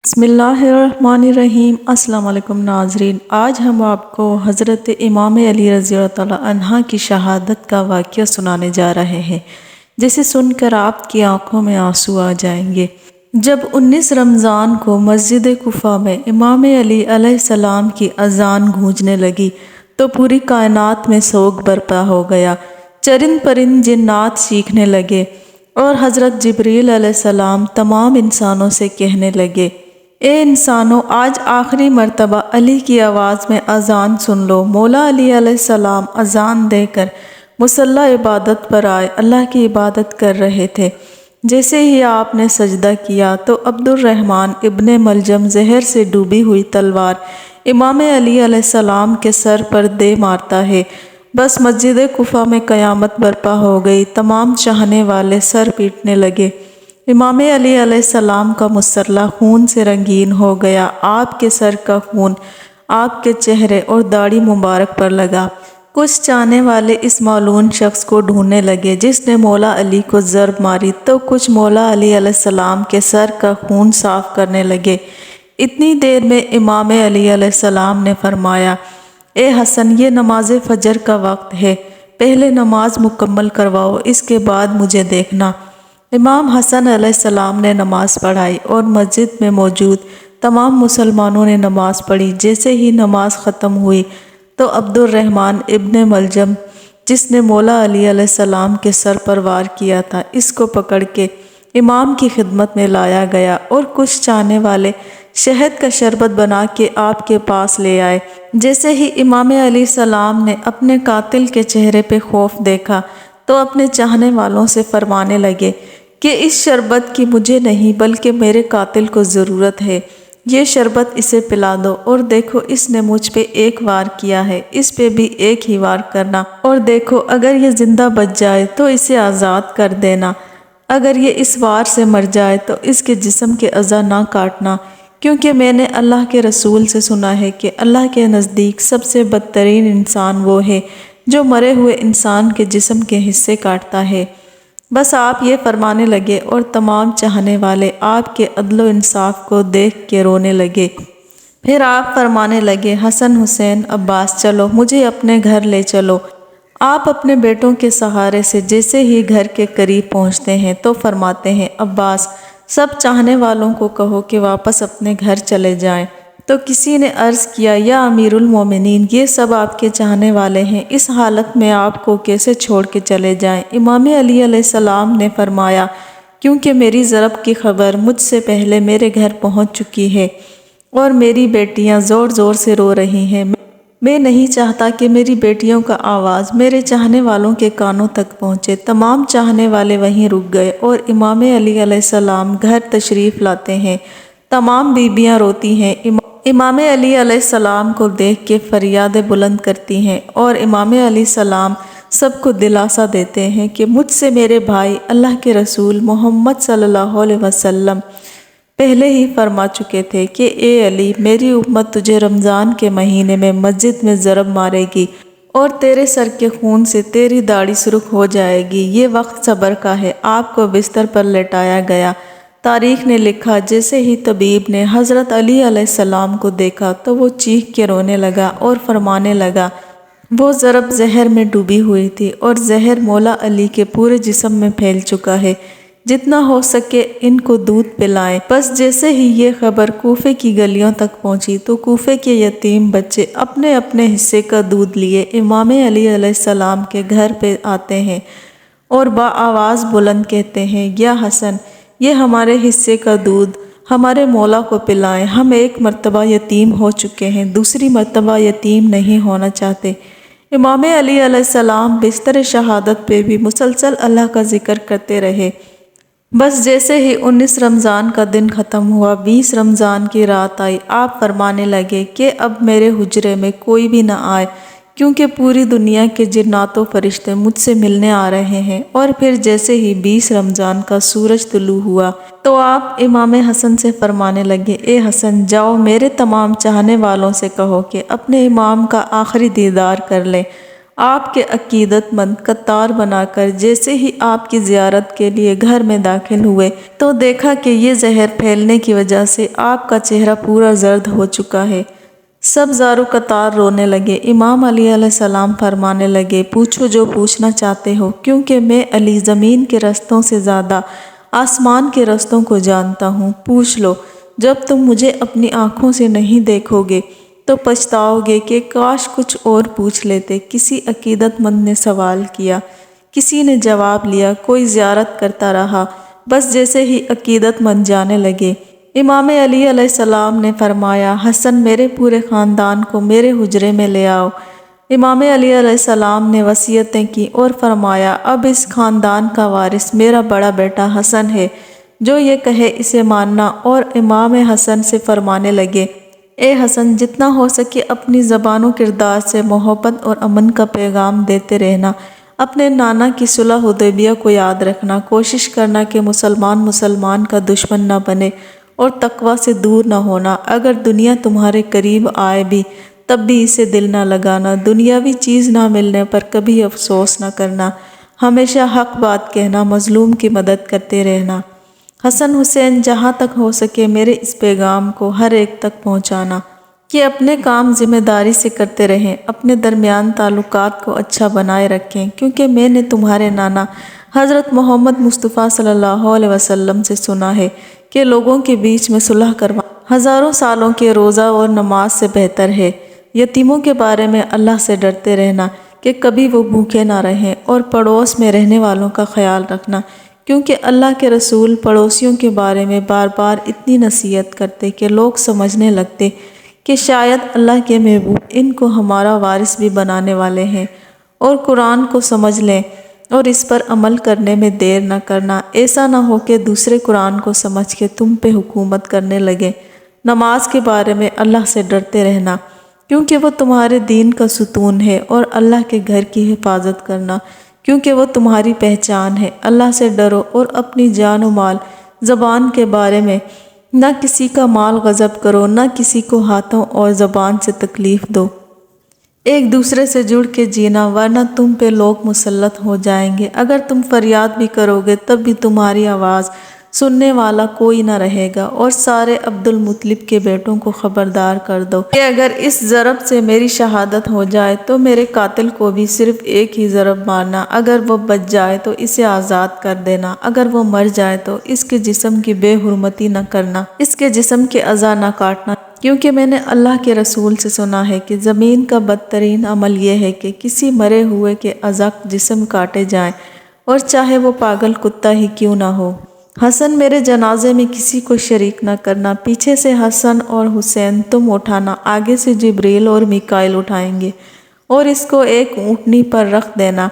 بسم اللہ الرحمن الرحیم۔ السلام علیکم ناظرین، آج ہم آپ کو حضرت امام علی رضی اللہ تعالیٰ عنہ کی شہادت کا واقعہ سنانے جا رہے ہیں، جسے سن کر آپ کی آنکھوں میں آنسو آ جائیں گے۔ جب 19 رمضان کو مسجد کوفہ میں امام علی علیہ السلام کی اذان گونجنے لگی تو پوری کائنات میں سوگ برپا ہو گیا۔ چرند پرند جنات چیخنے لگے اور حضرت جبریل علیہ السلام تمام انسانوں سے کہنے لگے، اے انسانوں، آج آخری مرتبہ علی کی آواز میں اذان سن لو۔ مولا علی علیہ السلام اذان دے کر مصلی عبادت پر آئے، اللہ کی عبادت کر رہے تھے۔ جیسے ہی آپ نے سجدہ کیا تو عبد الرحمن ابن ملجم زہر سے ڈوبی ہوئی تلوار امام علی علیہ السلام کے سر پر دے مارتا ہے۔ بس مسجد کوفہ میں قیامت برپا ہو گئی، تمام چاہنے والے سر پیٹنے لگے۔ امام علی علیہ السلام کا مصلی خون سے رنگین ہو گیا، آپ کے سر کا خون آپ کے چہرے اور داڑھی مبارک پر لگا۔ کچھ چاہنے والے اس معلوم شخص کو ڈھونڈنے لگے جس نے مولا علی کو ضرب ماری، تو کچھ مولا علی علیہ السلام کے سر کا خون صاف کرنے لگے۔ اتنی دیر میں امام علی علیہ السلام نے فرمایا، اے حسن، یہ نماز فجر کا وقت ہے، پہلے نماز مکمل کرواؤ، اس کے بعد مجھے دیکھنا۔ امام حسن علیہ السلام نے نماز پڑھائی اور مسجد میں موجود تمام مسلمانوں نے نماز پڑھی۔ جیسے ہی نماز ختم ہوئی تو عبد الرحمن ابن ملجم، جس نے مولا علی علیہ السلام کے سر پر وار کیا تھا، اس کو پکڑ کے امام کی خدمت میں لایا گیا اور کچھ چاہنے والے شہد کا شربت بنا کے آپ کے پاس لے آئے۔ جیسے ہی امام علیہ السلام نے اپنے قاتل کے چہرے پہ خوف دیکھا تو اپنے چاہنے والوں سے فرمانے لگے کہ اس شربت کی مجھے نہیں بلکہ میرے قاتل کو ضرورت ہے، یہ شربت اسے پلا دو، اور دیکھو اس نے مجھ پہ ایک وار کیا ہے، اس پہ بھی ایک ہی وار کرنا، اور دیکھو اگر یہ زندہ بچ جائے تو اسے آزاد کر دینا، اگر یہ اس وار سے مر جائے تو اس کے جسم کے اعضاء نہ کاٹنا، کیونکہ میں نے اللہ کے رسول سے سنا ہے کہ اللہ کے نزدیک سب سے بدترین انسان وہ ہے جو مرے ہوئے انسان کے جسم کے حصے کاٹتا ہے۔ بس آپ یہ فرمانے لگے اور تمام چاہنے والے آپ کے عدل و انصاف کو دیکھ کے رونے لگے۔ پھر آپ فرمانے لگے، حسن، حسین، عباس، چلو مجھے اپنے گھر لے چلو۔ آپ اپنے بیٹوں کے سہارے سے جیسے ہی گھر کے قریب پہنچتے ہیں تو فرماتے ہیں، عباس، سب چاہنے والوں کو کہو کہ واپس اپنے گھر چلے جائیں۔ تو کسی نے عرض کیا، یا امیر المومنین، یہ سب آپ کے چاہنے والے ہیں، اس حالت میں آپ کو کیسے چھوڑ کے چلے جائیں؟ امام علی علیہ السلام نے فرمایا، کیونکہ میری ضرب کی خبر مجھ سے پہلے میرے گھر پہنچ چکی ہے اور میری بیٹیاں زور زور سے رو رہی ہیں۔ میں نہیں چاہتا کہ میری بیٹیوں کا آواز میرے چاہنے والوں کے کانوں تک پہنچے۔ تمام چاہنے والے وہیں رک گئے اور امام علی علیہ السلام گھر تشریف لاتے ہیں۔ تمام بیبیاں روتی ہیں، امام علی علیہ السلام کو دیکھ کے فریادیں بلند کرتی ہیں، اور امام علیہ السلام سب کو دلاسا دیتے ہیں کہ مجھ سے میرے بھائی اللہ کے رسول محمد صلی اللہ علیہ وسلم پہلے ہی فرما چکے تھے کہ اے علی، میری امت تجھے رمضان کے مہینے میں مسجد میں ضرب مارے گی اور تیرے سر کے خون سے تیری داڑھی سرخ ہو جائے گی۔ یہ وقت صبر کا ہے۔ آپ کو بستر پر لٹایا گیا۔ تاریخ نے لکھا، جیسے ہی طبیب نے حضرت علی علیہ السلام کو دیکھا تو وہ چیخ کے رونے لگا اور فرمانے لگا، وہ ضرب زہر میں ڈوبی ہوئی تھی اور زہر مولا علی کے پورے جسم میں پھیل چکا ہے، جتنا ہو سکے ان کو دودھ پلائیں۔ بس جیسے ہی یہ خبر کوفے کی گلیوں تک پہنچی تو کوفے کے یتیم بچے اپنے اپنے حصے کا دودھ لیے امام علی علیہ السلام کے گھر پہ آتے ہیں اور بآواز بلند کہتے ہیں، یا حسن، یہ ہمارے حصے کا دودھ ہمارے مولا کو پلائیں، ہم ایک مرتبہ یتیم ہو چکے ہیں، دوسری مرتبہ یتیم نہیں ہونا چاہتے۔ امام علی علیہ السلام بستر شہادت پہ بھی مسلسل اللہ کا ذکر کرتے رہے۔ بس جیسے ہی 19 رمضان کا دن ختم ہوا، 20 رمضان کی رات آئی، آپ فرمانے لگے کہ اب میرے حجرے میں کوئی بھی نہ آئے، کیونکہ پوری دنیا کے جنات و فرشتے مجھ سے ملنے آ رہے ہیں۔ اور پھر جیسے ہی 20 رمضان کا سورج طلوع ہوا تو آپ امام حسن سے فرمانے لگے، اے حسن، جاؤ میرے تمام چاہنے والوں سے کہو کہ اپنے امام کا آخری دیدار کر لیں۔ آپ کے عقیدت مند قطار بنا کر جیسے ہی آپ کی زیارت کے لیے گھر میں داخل ہوئے تو دیکھا کہ یہ زہر پھیلنے کی وجہ سے آپ کا چہرہ پورا زرد ہو چکا ہے۔ سب زارو قطار رونے لگے۔ امام علی علیہ السلام فرمانے لگے، پوچھو جو پوچھنا چاہتے ہو، کیونکہ میں علی زمین کے رستوں سے زیادہ آسمان کے رستوں کو جانتا ہوں۔ پوچھ لو، جب تم مجھے اپنی آنکھوں سے نہیں دیکھو گے تو پچھتاؤ گے کہ کاش کچھ اور پوچھ لیتے۔ کسی عقیدت مند نے سوال کیا، کسی نے جواب لیا، کوئی زیارت کرتا رہا، بس جیسے ہی عقیدت مند جانے لگے، امام علی علیہ السلام نے فرمایا، حسن میرے پورے خاندان کو میرے حجرے میں لے آؤ۔ امام علی علیہ السلام نے وصیتیں کی اور فرمایا، اب اس خاندان کا وارث میرا بڑا بیٹا حسن ہے، جو یہ کہے اسے ماننا۔ اور امام حسن سے فرمانے لگے، اے حسن، جتنا ہو سکے اپنی زبان و کردار سے محبت اور امن کا پیغام دیتے رہنا، اپنے نانا کی صلح حدیبیہ کو یاد رکھنا، کوشش کرنا کہ مسلمان کا دشمن نہ بنے اور تقوی سے دور نہ ہونا۔ اگر دنیا تمہارے قریب آئے بھی تب بھی اسے دل نہ لگانا، دنیاوی چیز نہ ملنے پر کبھی افسوس نہ کرنا، ہمیشہ حق بات کہنا، مظلوم کی مدد کرتے رہنا۔ حسن حسین، جہاں تک ہو سکے میرے اس پیغام کو ہر ایک تک پہنچانا کہ اپنے کام ذمہ داری سے کرتے رہیں، اپنے درمیان تعلقات کو اچھا بنائے رکھیں، کیونکہ میں نے تمہارے نانا حضرت محمد مصطفیٰ صلی اللہ علیہ وسلم سے سنا ہے کہ لوگوں کے بیچ میں صلح کروانا ہزاروں سالوں کے روزہ اور نماز سے بہتر ہے۔ یتیموں کے بارے میں اللہ سے ڈرتے رہنا کہ کبھی وہ بھوکے نہ رہیں، اور پڑوس میں رہنے والوں کا خیال رکھنا، کیونکہ اللہ کے رسول پڑوسیوں کے بارے میں بار بار اتنی نصیحت کرتے کہ لوگ سمجھنے لگتے کہ شاید اللہ کے محبوب ان کو ہمارا وارث بھی بنانے والے ہیں، اور قرآن کو سمجھ لیں اور اس پر عمل کرنے میں دیر نہ کرنا، ایسا نہ ہو کہ دوسرے قرآن کو سمجھ کے تم پہ حکومت کرنے لگے۔ نماز کے بارے میں اللہ سے ڈرتے رہنا، کیونکہ وہ تمہارے دین کا ستون ہے، اور اللہ کے گھر کی حفاظت کرنا، کیونکہ وہ تمہاری پہچان ہے۔ اللہ سے ڈرو اور اپنی جان و مال زبان کے بارے میں نہ کسی کا مال غصب کرو، نہ کسی کو ہاتھوں اور زبان سے تکلیف دو، ایک دوسرے سے جڑ کے جینا، ورنہ تم پہ لوگ مسلط ہو جائیں گے۔ اگر تم فریاد بھی کرو گے تب بھی تمہاری آواز سننے والا کوئی نہ رہے گا، اور سارے عبد المطلب کے بیٹوں کو خبردار کر دو کہ اگر اس ضرب سے میری شہادت ہو جائے تو میرے قاتل کو بھی صرف ایک ہی ضرب مارنا، اگر وہ بچ جائے تو اسے آزاد کر دینا، اگر وہ مر جائے تو اس کے جسم کی بے حرمتی نہ کرنا، اس کے جسم کے اعضاء نہ کاٹنا، کیونکہ میں نے اللہ کے رسول سے سنا ہے کہ زمین کا بدترین عمل یہ ہے کہ کسی مرے ہوئے کے اعضاء جسم کاٹے جائیں، اور چاہے وہ پاگل کتا ہی کیوں نہ ہو۔ حسن، میرے جنازے میں کسی کو شریک نہ کرنا، پیچھے سے حسن اور حسین تم اٹھانا، آگے سے جبریل اور میکائیل اٹھائیں گے، اور اس کو ایک اونٹنی پر رکھ دینا،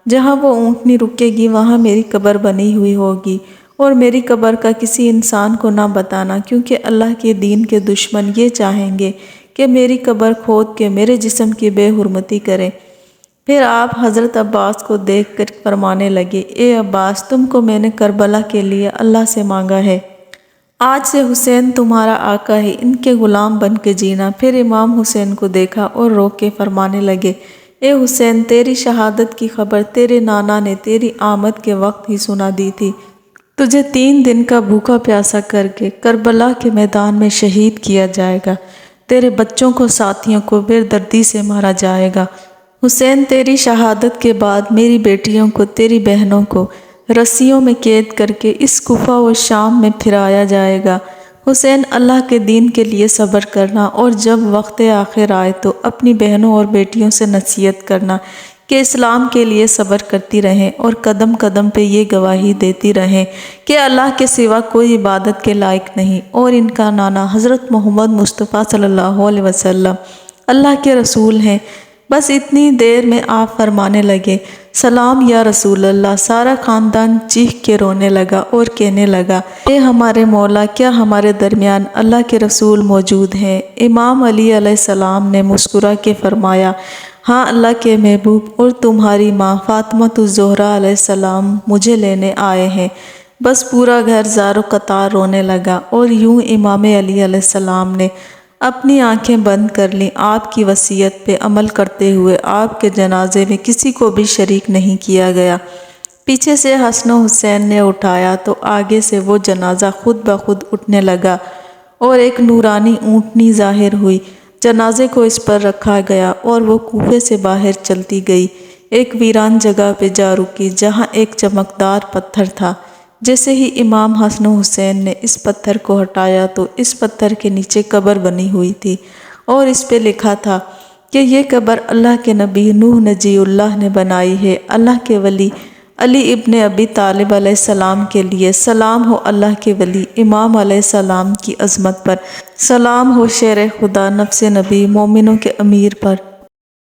جہاں وہ اونٹنی رکے گی وہاں میری قبر بنی ہوئی ہوگی، اور میری قبر کا کسی انسان کو نہ بتانا، کیونکہ اللہ کے دین کے دشمن یہ چاہیں گے کہ میری قبر کھود کے میرے جسم کی بے حرمتی کریں۔ پھر آپ حضرت عباس کو دیکھ کر فرمانے لگے، اے عباس، تم کو میں نے کربلا کے لیے اللہ سے مانگا ہے، آج سے حسین تمہارا آقا ہے، ان کے غلام بن کے جینا۔ پھر امام حسین کو دیکھا اور رو کے فرمانے لگے، اے حسین، تیری شہادت کی خبر تیرے نانا نے تیری آمد کے وقت ہی سنا دی تھی، تجھے 3 دن کا بھوکا پیاسا کر کے کربلا کے میدان میں شہید کیا جائے گا، تیرے بچوں کو ساتھیوں کو بے دردی سے مارا جائے گا۔ حسین، تیری شہادت کے بعد میری بیٹیوں کو، تیری بہنوں کو رسیوں میں قید کر کے اس کوفہ و شام میں پھرایا جائے گا۔ حسین، اللہ کے دین کے لیے صبر کرنا، اور جب وقت آخر آئے تو اپنی بہنوں اور بیٹیوں سے نصیحت کرنا کہ اسلام کے لیے صبر کرتی رہیں، اور قدم قدم پہ یہ گواہی دیتی رہیں کہ اللہ کے سوا کوئی عبادت کے لائق نہیں، اور ان کا نانا حضرت محمد مصطفیٰ صلی اللہ علیہ وسلم اللہ کے رسول ہیں۔ بس اتنی دیر میں آپ فرمانے لگے، سلام یا رسول اللہ۔ سارا خاندان چیخ کے رونے لگا اور کہنے لگا، اے ہمارے مولا، کیا ہمارے درمیان اللہ کے رسول موجود ہیں؟ امام علی علیہ السلام نے مسکرا کے فرمایا، ہاں اللہ کے محبوب، اور تمہاری ماں فاطمۃ الزہرا علیہ السلام مجھے لینے آئے ہیں۔ بس پورا گھر زار و قطار رونے لگا، اور یوں امام علی علیہ السلام نے اپنی آنکھیں بند کر لیں، آپ کی وصیت پہ عمل کرتے ہوئے آپ کے جنازے میں کسی کو بھی شریک نہیں کیا گیا۔ پیچھے سے حسن و حسین نے اٹھایا تو آگے سے وہ جنازہ خود بخود اٹھنے لگا اور ایک نورانی اونٹنی ظاہر ہوئی۔ جنازے کو اس پر رکھا گیا اور وہ کوفے سے باہر چلتی گئی، ایک ویران جگہ پہ جا رکی جہاں ایک چمکدار پتھر تھا۔ جیسے ہی امام حسن و حسین نے اس پتھر کو ہٹایا تو اس پتھر کے نیچے قبر بنی ہوئی تھی اور اس پہ لکھا تھا کہ یہ قبر اللہ کے نبی نوح نجی اللہ نے بنائی ہے، اللہ کے ولی علی ابن ابی طالب علیہ السلام کے لیے، سلام ہو اللہ کے ولی امام علیہ السلام کی عظمت پر، سلام ہو شیر خدا نفس نبی مومنوں کے امیر پر۔